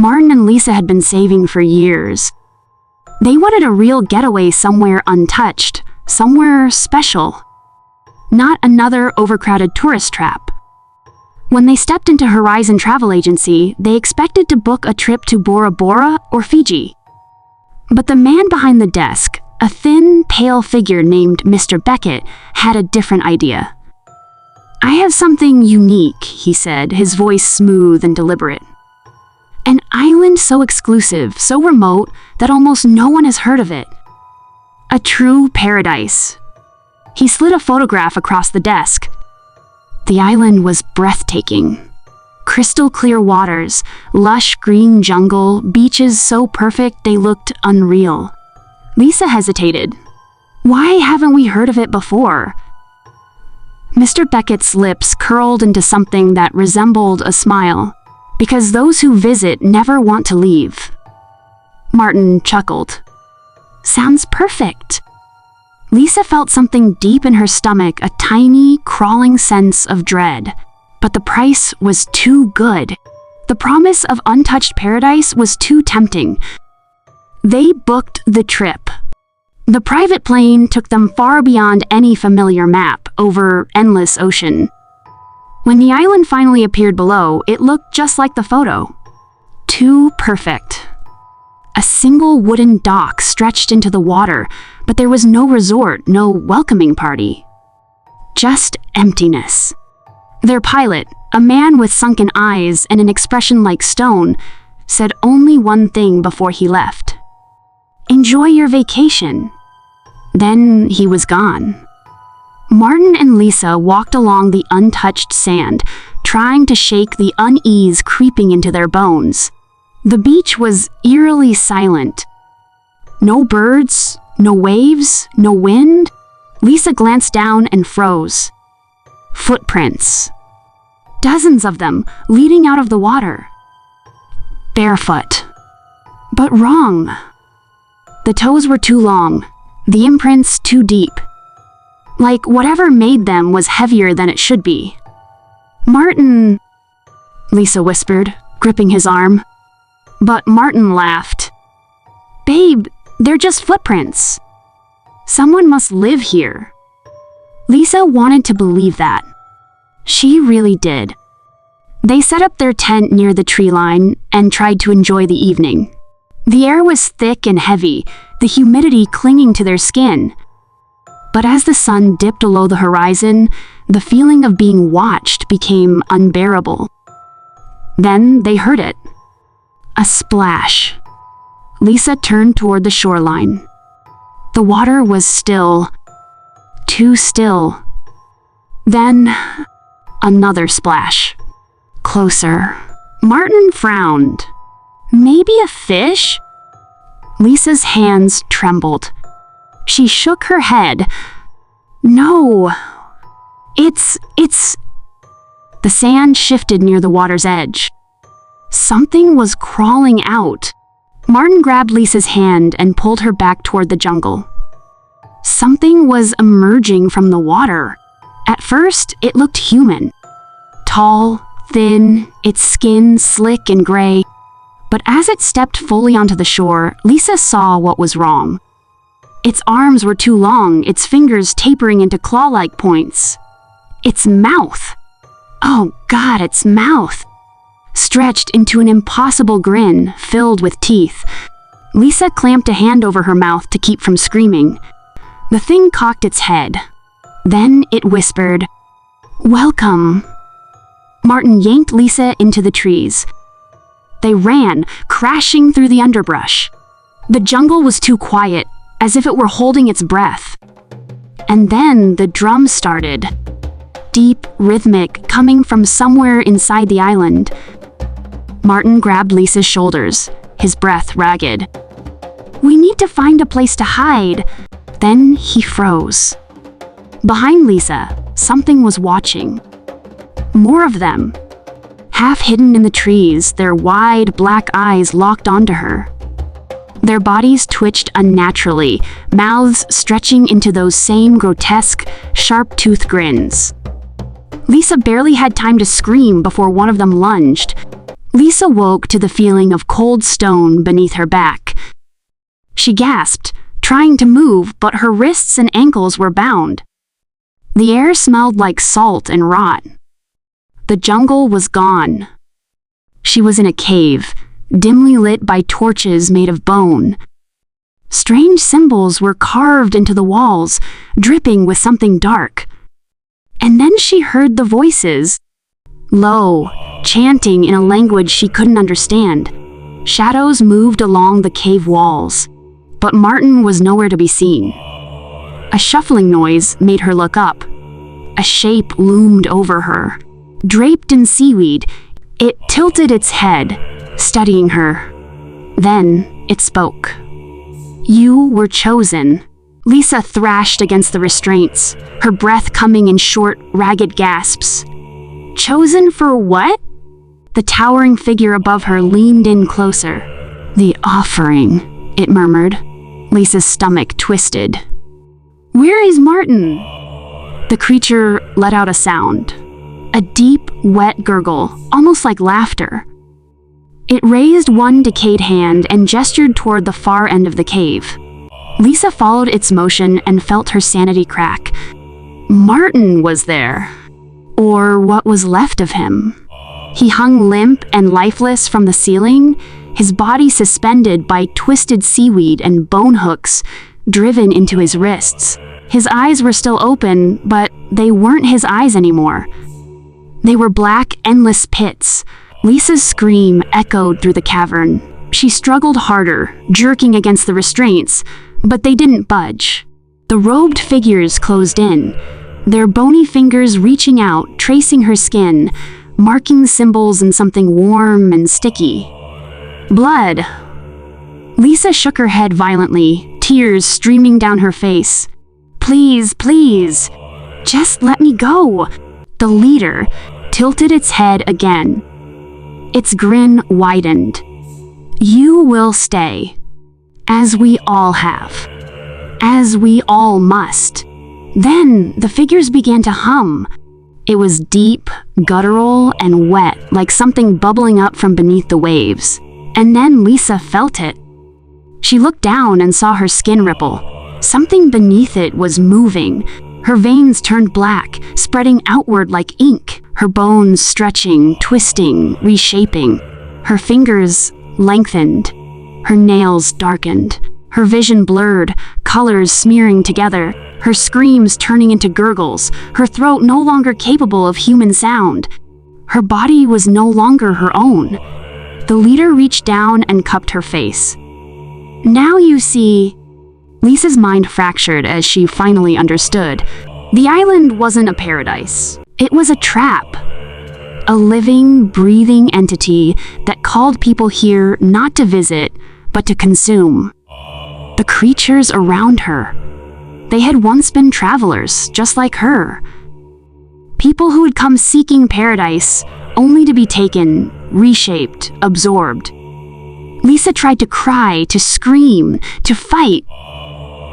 Martin and Lisa had been saving for years. They wanted a real getaway somewhere untouched, somewhere special. Not another overcrowded tourist trap. When they stepped into Horizon Travel Agency, they expected to book a trip to Bora Bora or Fiji. But the man behind the desk, a thin, pale figure named Mr. Beckett, had a different idea. "I have something unique," he said, his voice smooth and deliberate. "An island so exclusive, so remote, that almost no one has heard of it. A true paradise." He slid a photograph across the desk. The island was breathtaking. Crystal clear waters, lush green jungle, beaches so perfect they looked unreal. Lisa hesitated. "Why haven't we heard of it before?" Mr. Beckett's lips curled into something that resembled a smile. "Because those who visit never want to leave." Martin chuckled. "Sounds perfect." Lisa felt something deep in her stomach, a tiny, crawling sense of dread. But the price was too good. The promise of untouched paradise was too tempting. They booked the trip. The private plane took them far beyond any familiar map, over endless ocean. When the island finally appeared below, it looked just like the photo. Too perfect. A single wooden dock stretched into the water, but there was no resort, no welcoming party. Just emptiness. Their pilot, a man with sunken eyes and an expression like stone, said only one thing before he left. "Enjoy your vacation." Then he was gone. Martin and Lisa walked along the untouched sand, trying to shake the unease creeping into their bones. The beach was eerily silent. No birds, no waves, no wind. Lisa glanced down and froze. Footprints. Dozens of them, leading out of the water. Barefoot. But wrong. The toes were too long, the imprints too deep. Like whatever made them was heavier than it should be. "Martin," Lisa whispered, gripping his arm. But Martin laughed. "Babe, they're just footprints. Someone must live here." Lisa wanted to believe that. She really did. They set up their tent near the tree line and tried to enjoy the evening. The air was thick and heavy, the humidity clinging to their skin. But as the sun dipped below the horizon, the feeling of being watched became unbearable. Then they heard it. A splash. Lisa turned toward the shoreline. The water was still. Too still. Then, another splash. Closer. Martin frowned. "Maybe a fish?" Lisa's hands trembled. She shook her head. "No. It's... The sand shifted near the water's edge. Something was crawling out. Martin grabbed Lisa's hand and pulled her back toward the jungle. Something was emerging from the water. At first, it looked human. Tall, thin, its skin slick and gray. But as it stepped fully onto the shore, Lisa saw what was wrong. Its arms were too long, its fingers tapering into claw-like points. Its mouth. Oh God, its mouth. Stretched into an impossible grin, filled with teeth. Lisa clamped a hand over her mouth to keep from screaming. The thing cocked its head. Then it whispered, "Welcome." Martin yanked Lisa into the trees. They ran, crashing through the underbrush. The jungle was too quiet, as if it were holding its breath. And then the drum started. Deep, rhythmic, coming from somewhere inside the island. Martin grabbed Lisa's shoulders, his breath ragged. "We need to find a place to hide." Then he froze. Behind Lisa, something was watching. More of them. Half hidden in the trees, their wide black eyes locked onto her. Their bodies twitched unnaturally, mouths stretching into those same grotesque, sharp-toothed grins. Lisa barely had time to scream before one of them lunged. Lisa woke to the feeling of cold stone beneath her back. She gasped, trying to move, but her wrists and ankles were bound. The air smelled like salt and rot. The jungle was gone. She was in a cave, dimly lit by torches made of bone. Strange symbols were carved into the walls, dripping with something dark. And then she heard the voices, low, chanting in a language she couldn't understand. Shadows moved along the cave walls, but Martin was nowhere to be seen. A shuffling noise made her look up. A shape loomed over her. Draped in seaweed, it tilted its head, studying her. Then it spoke. "You were chosen." Lisa thrashed against the restraints, her breath coming in short, ragged gasps. Chosen for what? The towering figure above her leaned in closer. "The offering," it murmured. Lisa's stomach twisted. "Where is Martin?" The creature let out a sound. A deep, wet gurgle, almost like laughter. It raised one decayed hand and gestured toward the far end of the cave. Lisa followed its motion and felt her sanity crack. Martin was there. Or what was left of him. He hung limp and lifeless from the ceiling, his body suspended by twisted seaweed and bone hooks driven into his wrists. His eyes were still open, but they weren't his eyes anymore. They were black, endless pits. Lisa's scream echoed through the cavern. She struggled harder, jerking against the restraints, but they didn't budge. The robed figures closed in, their bony fingers reaching out, tracing her skin, marking symbols in something warm and sticky. Blood. Lisa shook her head violently, tears streaming down her face. "Please, please, just let me go." The leader tilted its head again. Its grin widened. "You will stay, as we all have, as we all must." Then the figures began to hum. It was deep, guttural, and wet, like something bubbling up from beneath the waves. And then Lisa felt it. She looked down and saw her skin ripple. Something beneath it was moving. Her veins turned black, spreading outward like ink, her bones stretching, twisting, reshaping. Her fingers lengthened, her nails darkened, her vision blurred, colors smearing together, her screams turning into gurgles, her throat no longer capable of human sound. Her body was no longer her own. The leader reached down and cupped her face. "Now you see." Lisa's mind fractured as she finally understood. The island wasn't a paradise. It was a trap. A living, breathing entity that called people here not to visit, but to consume. The creatures around her. They had once been travelers, just like her. People who had come seeking paradise, only to be taken, reshaped, absorbed. Lisa tried to cry, to scream, to fight,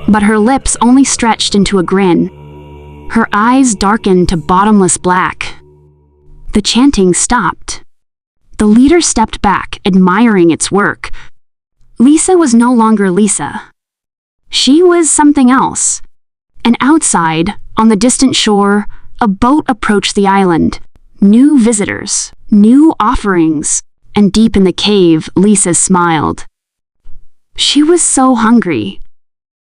but her lips only stretched into a grin. Her eyes darkened to bottomless black. The chanting stopped. The leader stepped back, admiring its work. Lisa was no longer Lisa. She was something else. And outside, on the distant shore, a boat approached the island. New visitors, new offerings, and deep in the cave, Lisa smiled. She was so hungry.